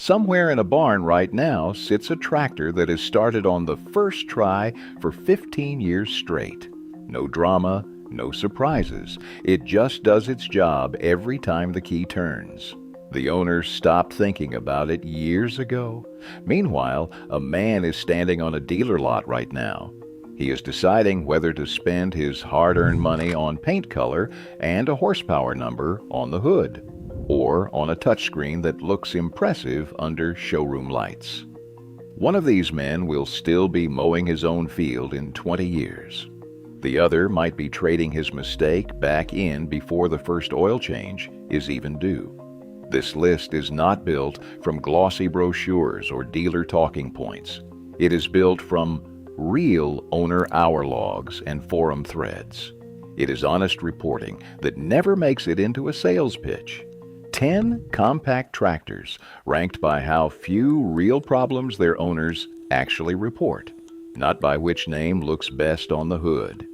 Somewhere in a barn right now sits a tractor that has started on the first try for 15 years straight. No drama, no surprises. It just does its job every time the key turns. The owner stopped thinking about it years ago. Meanwhile, a man is standing on a dealer lot right now. He is deciding whether to spend his hard-earned money on paint color and a horsepower number on the hood, or on a touchscreen that looks impressive under showroom lights. One of these men will still be mowing his own field in 20 years. The other might be trading his mistake back in before the first oil change is even due. This list is not built from glossy brochures or dealer talking points. It is built from real owner hour logs and forum threads. It is honest reporting that never makes it into a sales pitch. 10 compact tractors ranked by how few real problems their owners actually report, not by which name looks best on the hood.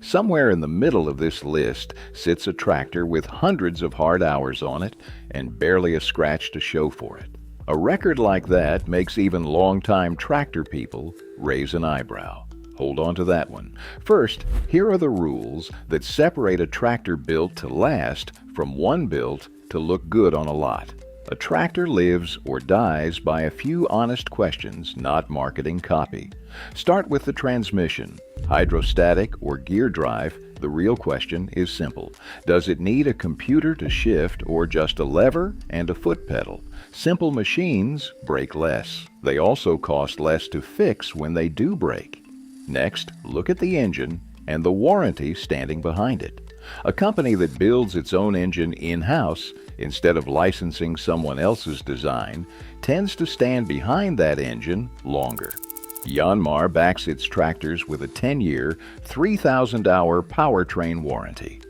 Somewhere in the middle of this list sits a tractor with hundreds of hard hours on it and barely a scratch to show for it. A record like that makes even longtime tractor people raise an eyebrow. Hold on to that one. First, here are the rules that separate a tractor built to last from one built to look good on a lot. A tractor lives or dies by a few honest questions, not marketing copy. Start with the transmission. Hydrostatic or gear drive, the real question is simple. Does it need a computer to shift or just a lever and a foot pedal? Simple machines break less. They also cost less to fix when they do break. Next, look at the engine and the warranty standing behind it. A company that builds its own engine in-house instead of licensing someone else's design tends to stand behind that engine longer. Yanmar backs its tractors with a 10-year, 3,000-hour powertrain warranty.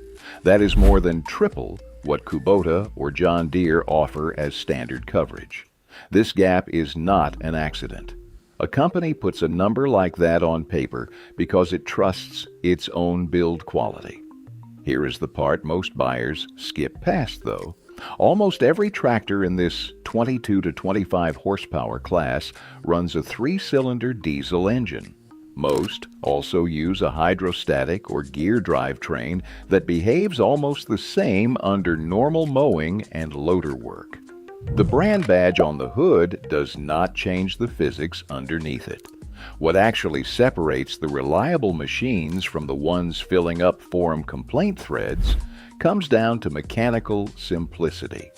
That is more than triple what Kubota or John Deere offer as standard coverage. This gap is not an accident. A company puts a number like that on paper because it trusts its own build quality. Here is the part most buyers skip past, though. Almost every tractor in this 22 to 25 horsepower class runs a 3-cylinder diesel engine. Most also use a hydrostatic or gear drivetrain that behaves almost the same under normal mowing and loader work. The brand badge on the hood does not change the physics underneath it. What actually separates the reliable machines from the ones filling up forum complaint threads comes down to mechanical simplicity.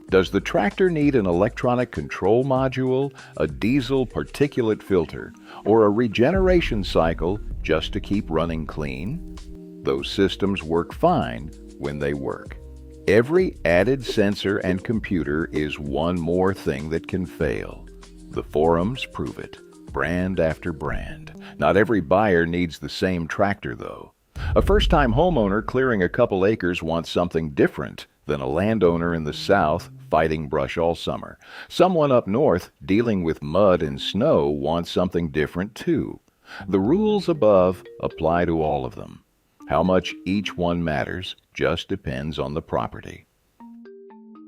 Does the tractor need an electronic control module, a diesel particulate filter, or a regeneration cycle just to keep running clean? Those systems work fine when they work. Every added sensor and computer is one more thing that can fail. The forums prove it, brand after brand. Not every buyer needs the same tractor, though. A first-time homeowner clearing a couple acres wants something different than a landowner in the south fighting brush all summer. Someone up north dealing with mud and snow wants something different too. The rules above apply to all of them. How much each one matters just depends on the property.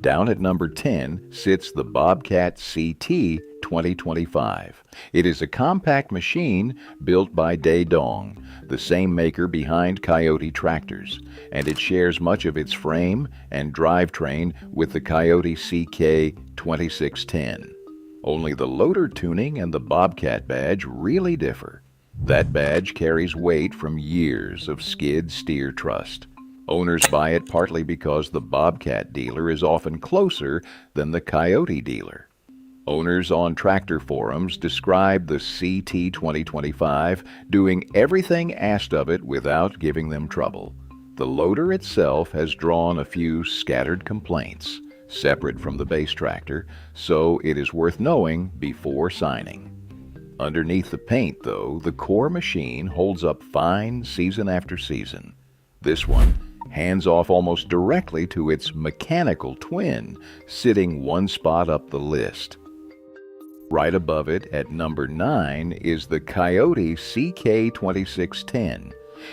Down at number 10 sits the Bobcat CT 2025. It is a compact machine built by Dong, the same maker behind Kioti tractors, and it shares much of its frame and drivetrain with the Kioti CK 2610. Only the loader tuning and the Bobcat badge really differ. That badge carries weight from years of skid steer trust. Owners buy it partly because the Bobcat dealer is often closer than the Kioti dealer. Owners on tractor forums describe the CT 2025 doing everything asked of it without giving them trouble. The loader itself has drawn a few scattered complaints, separate from the base tractor, so it is worth knowing before signing. Underneath the paint, though, the core machine holds up fine season after season. This one hands off almost directly to its mechanical twin, sitting one spot up the list. Right above it, at number 9, is the Kioti CK 2610.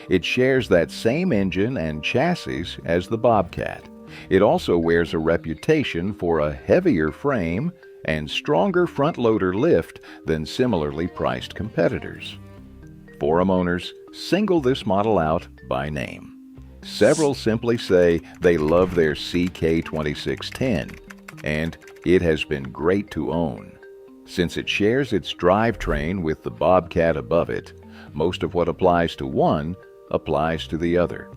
It shares that same engine and chassis as the Bobcat. It also wears a reputation for a heavier frame and stronger front loader lift than similarly priced competitors. Forum owners single this model out by name. Several simply say they love their CK2610, and it has been great to own. Since it shares its drivetrain with the Bobcat above it, most of what applies to one applies to the other.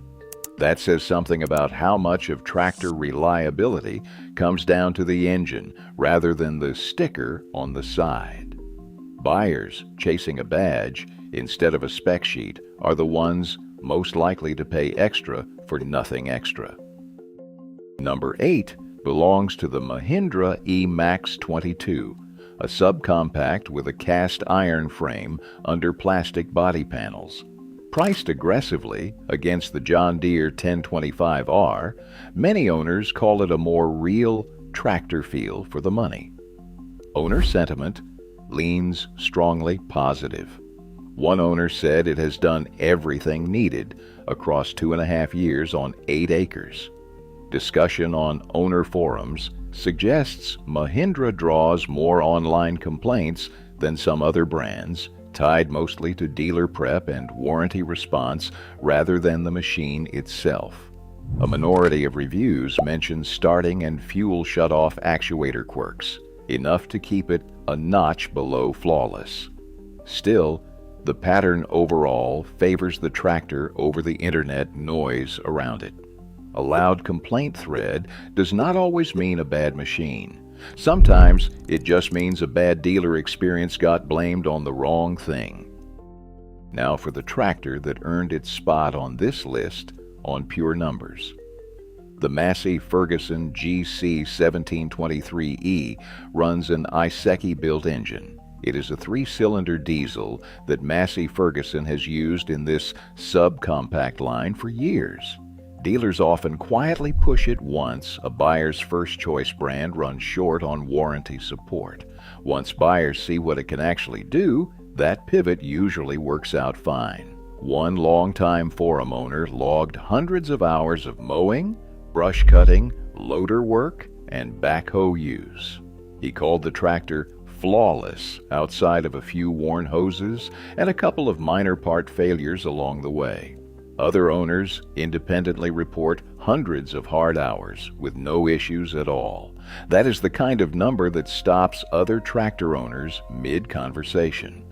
That says something about how much of tractor reliability comes down to the engine rather than the sticker on the side. Buyers chasing a badge instead of a spec sheet are the ones most likely to pay extra for nothing extra. Number 8 belongs to the Mahindra E-Max 22, a subcompact with a cast iron frame under plastic body panels. Priced aggressively against the John Deere 1025R, many owners call it a more real tractor feel for the money. Owner sentiment leans strongly positive. One owner said it has done everything needed across 2.5 years on 8 acres. Discussion on owner forums suggests Mahindra draws more online complaints than some other brands, tied mostly to dealer prep and warranty response rather than the machine itself. A minority of reviews mention starting and fuel shutoff actuator quirks, enough to keep it a notch below flawless. Still, the pattern overall favors the tractor over the internet noise around it. A loud complaint thread does not always mean a bad machine. Sometimes it just means a bad dealer experience got blamed on the wrong thing. Now for the tractor that earned its spot on this list on pure numbers. The Massey Ferguson GC 1723E runs an Iseki-built engine. It is a 3-cylinder diesel that Massey Ferguson has used in this subcompact line for years. Dealers often quietly push it once a buyer's first choice brand runs short on warranty support. Once buyers see what it can actually do, that pivot usually works out fine. One longtime forum owner logged hundreds of hours of mowing, brush cutting, loader work, and backhoe use. He called the tractor flawless outside of a few worn hoses and a couple of minor part failures along the way. Other owners independently report hundreds of hard hours with no issues at all. That is the kind of number that stops other tractor owners mid-conversation.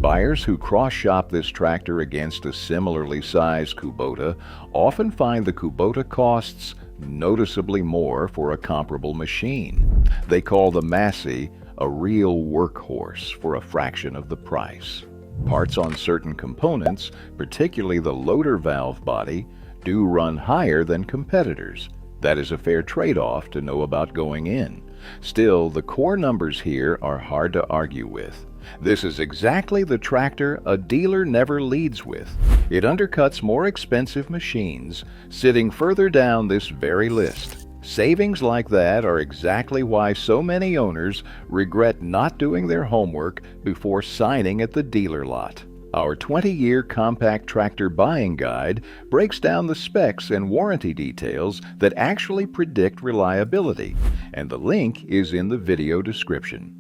Buyers who cross-shop this tractor against a similarly sized Kubota often find the Kubota costs noticeably more for a comparable machine. They call the Massey a real workhorse for a fraction of the price. Parts on certain components, particularly the loader valve body, do run higher than competitors. That is a fair trade-off to know about going in. Still, the core numbers here are hard to argue with. This is exactly the tractor a dealer never leads with. It undercuts more expensive machines, sitting further down this very list. Savings like that are exactly why so many owners regret not doing their homework before signing at the dealer lot. Our 20-year compact tractor buying guide breaks down the specs and warranty details that actually predict reliability, and the link is in the video description.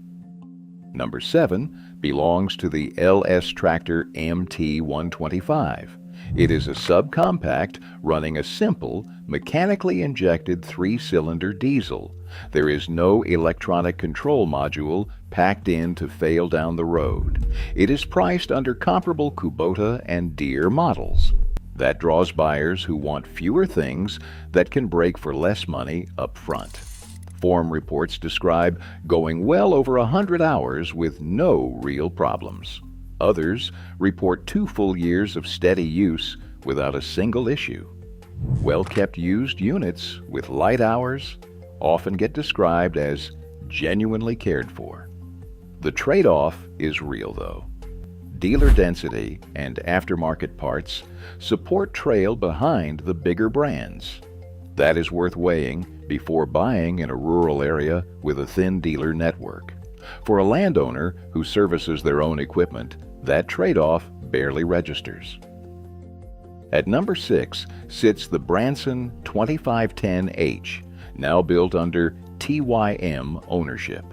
Number 7 belongs to the LS Tractor MT125. It is a subcompact running a simple, mechanically injected 3-cylinder diesel. There is no electronic control module packed in to fail down the road. It is priced under comparable Kubota and Deere models. That draws buyers who want fewer things that can break for less money up front. Forum reports describe going well over 100 hours with no real problems. Others report 2 full years of steady use without a single issue. Well-kept used units with light hours often get described as genuinely cared for. The trade-off is real, though. Dealer density and aftermarket parts support trail behind the bigger brands. That is worth weighing before buying in a rural area with a thin dealer network. For a landowner who services their own equipment, that trade-off barely registers. At number 6 sits the Branson 2510H, now built under TYM ownership.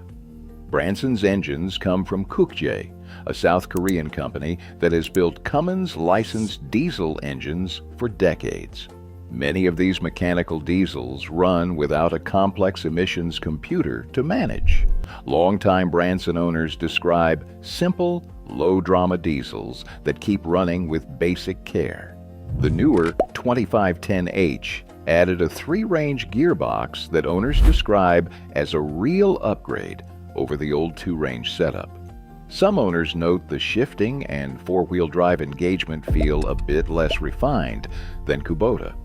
Branson's engines come from Kukje, a South Korean company that has built Cummins-licensed diesel engines for decades. Many of these mechanical diesels run without a complex emissions computer to manage. Longtime Branson owners describe simple, low-drama diesels that keep running with basic care. The newer 2510H added a 3-range gearbox that owners describe as a real upgrade over the old 2-range setup. Some owners note the shifting and 4-wheel drive engagement feel a bit less refined than Kubota.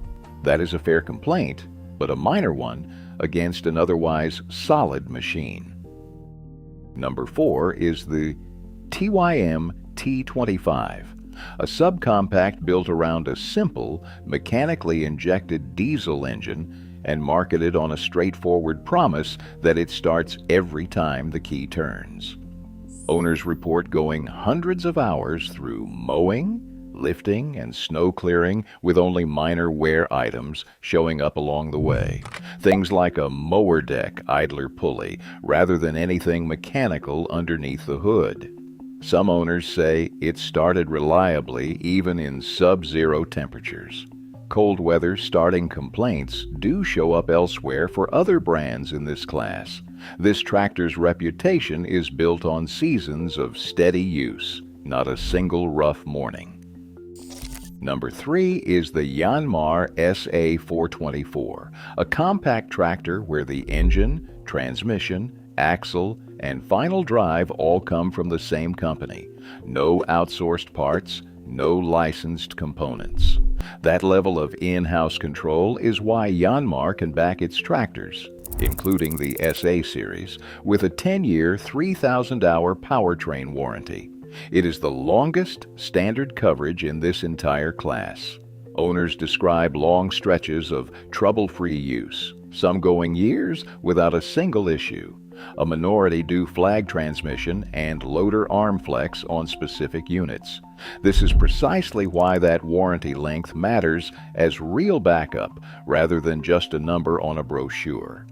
That is a fair complaint, but a minor one against an otherwise solid machine. Number 4 is the TYM T25, a subcompact built around a simple, mechanically injected diesel engine and marketed on a straightforward promise that it starts every time the key turns. Owners report going hundreds of hours through mowing, lifting, and snow clearing with only minor wear items showing up along the way. Things like a mower deck idler pulley rather than anything mechanical underneath the hood. Some owners say it started reliably even in sub-zero temperatures. Cold weather starting complaints do show up elsewhere for other brands in this class. This tractor's reputation is built on seasons of steady use, not a single rough morning. Number 3 is the Yanmar SA424, a compact tractor where the engine, transmission, axle, and final drive all come from the same company. No outsourced parts, no licensed components. That level of in-house control is why Yanmar can back its tractors, including the SA series, with a 10-year, 3,000-hour powertrain warranty. It is the longest standard coverage in this entire class. Owners describe long stretches of trouble-free use, some going years without a single issue. A minority do flag transmission and loader arm flex on specific units. This is precisely why that warranty length matters as real backup rather than just a number on a brochure.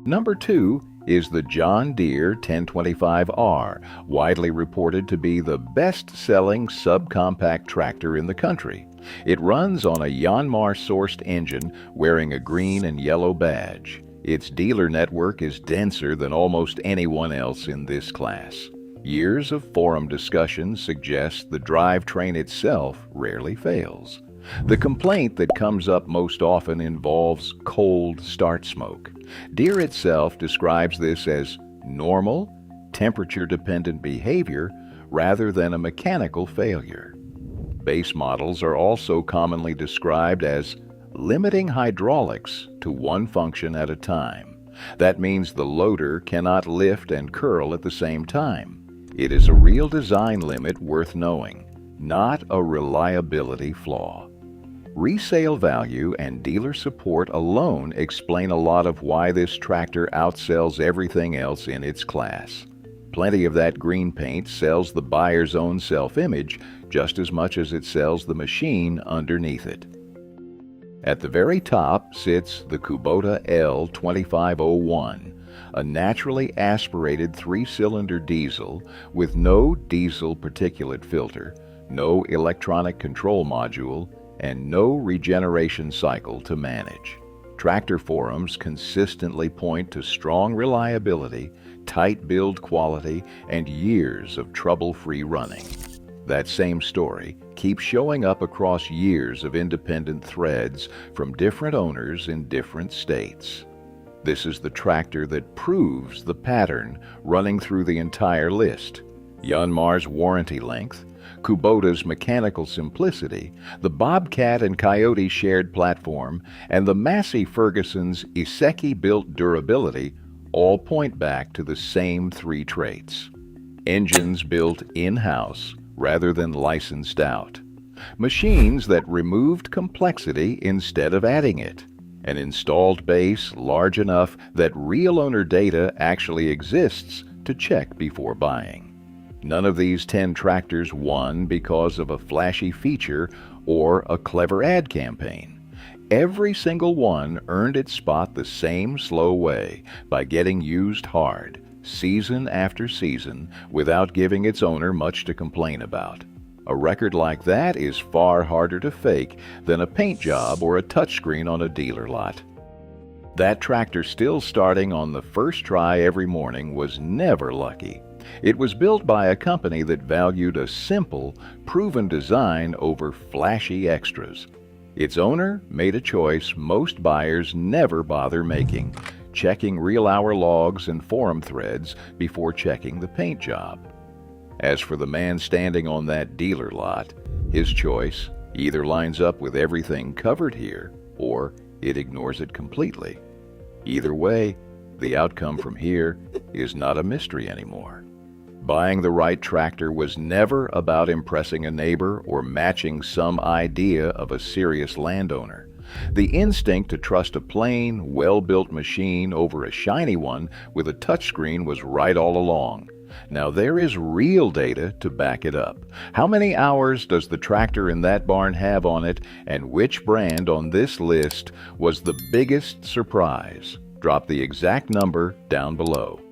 Number 2 is the John Deere 1025R, widely reported to be the best-selling subcompact tractor in the country. It runs on a Yanmar-sourced engine wearing a green and yellow badge. Its dealer network is denser than almost anyone else in this class. Years of forum discussion suggest the drivetrain itself rarely fails. The complaint that comes up most often involves cold start smoke. Deere itself describes this as normal, temperature-dependent behavior rather than a mechanical failure. Base models are also commonly described as limiting hydraulics to one function at a time. That means the loader cannot lift and curl at the same time. It is a real design limit worth knowing, not a reliability flaw. Resale value and dealer support alone explain a lot of why this tractor outsells everything else in its class. Plenty of that green paint sells the buyer's own self-image just as much as it sells the machine underneath it. At the very top sits the Kubota L2501, a naturally aspirated 3-cylinder diesel with no diesel particulate filter, no electronic control module, and no regeneration cycle to manage. Tractor forums consistently point to strong reliability, tight build quality, and years of trouble-free running. That same story keeps showing up across years of independent threads from different owners in different states. This is the tractor that proves the pattern running through the entire list. Yanmar's warranty length, Kubota's mechanical simplicity, the Bobcat and Kioti shared platform, and the Massey Ferguson's Iseki-built durability all point back to the same 3 traits. Engines built in-house rather than licensed out. Machines that removed complexity instead of adding it. An installed base large enough that real owner data actually exists to check before buying. None of these 10 tractors won because of a flashy feature or a clever ad campaign. Every single one earned its spot the same slow way, by getting used hard, season after season without giving its owner much to complain about. A record like that is far harder to fake than a paint job or a touchscreen on a dealer lot. That tractor still starting on the first try every morning was never lucky. It was built by a company that valued a simple, proven design over flashy extras. Its owner made a choice most buyers never bother making, checking real-hour logs and forum threads before checking the paint job. As for the man standing on that dealer lot, his choice either lines up with everything covered here or it ignores it completely. Either way, the outcome from here is not a mystery anymore. Buying the right tractor was never about impressing a neighbor or matching some idea of a serious landowner. The instinct to trust a plain, well-built machine over a shiny one with a touchscreen was right all along. Now there is real data to back it up. How many hours does the tractor in that barn have on it, and which brand on this list was the biggest surprise? Drop the exact number down below.